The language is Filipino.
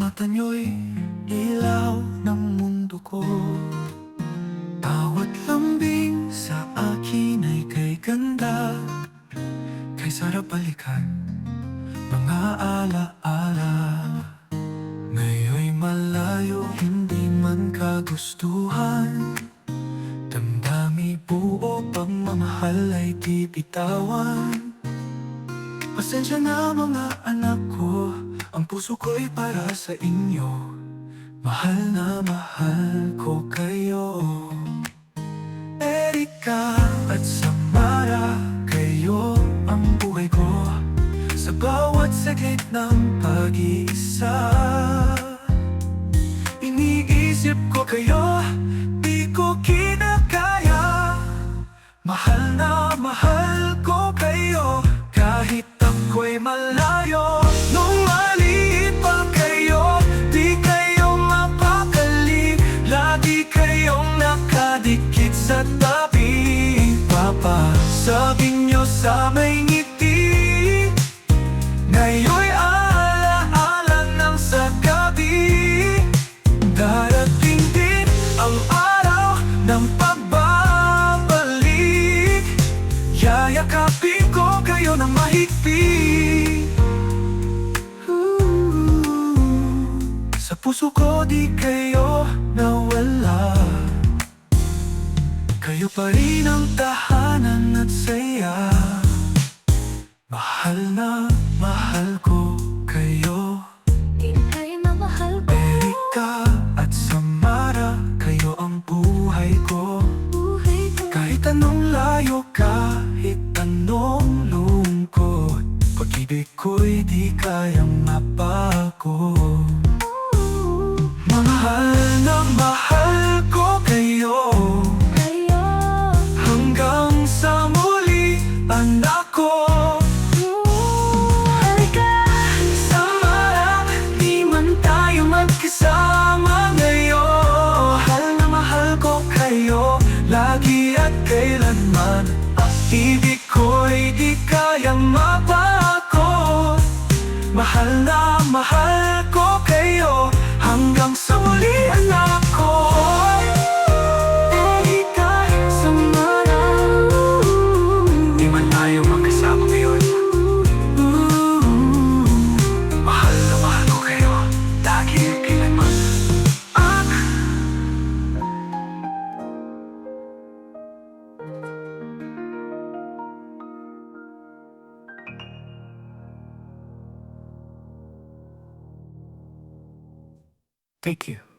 mata nyo'y ilaw ng mundo ko. Bawat lambing sa akin ay kay ganda, kay sarap balikan mga alaala. Ngayon'y malayo, hindi man kagustuhan, damdami buo, pagmamahal ay di bitawan. Pasensya na mga anak ko, ang puso ko'y para sa inyo. Mahal na mahal ko kayo. Erika at Samara, kayo ang buhay ko. Sa bawat saglit ng pag-iisa, iniisip ko kayo, di ko kinakaya. Mahal na mahal ko kayo, kahit ako'y malayo. Nung maliit pa kayo, di kayo mapakali. Lagi kayong nakadikit sa tabi. Papa, sabi nyo sa may ngiti, ngayon'y alaala ng sa gabi. Darating din ang araw ng pagbabalik, yayakapin ko kayo ng mahigpit. Sa puso ko di kayo nawala, kayo pa rin ang tahanan at saya. Mahal na mahal ko kayo. Di kayo mamahal ko. Erika at Samara, kayo ang buhay ko. Kahit anong layo, kahit anong lungkot, pag-ibig ko'y di kayang mabago. Mahal na mahal ko kayo, hanggang sa muli, anak ko. Erika, Samara, di man tayo magkasama ngayon. Mahal na mahal ko kayo, lagi at kailanman. Ang ibig ko'y di kayang mabago. Mahal na mahal ko kayo, hanggang sa muli, anak ko. Erika, Samara, di man tayo magkasama ngayon. Mahal na mahal ko kayo, lagi at kailanman. Thank you.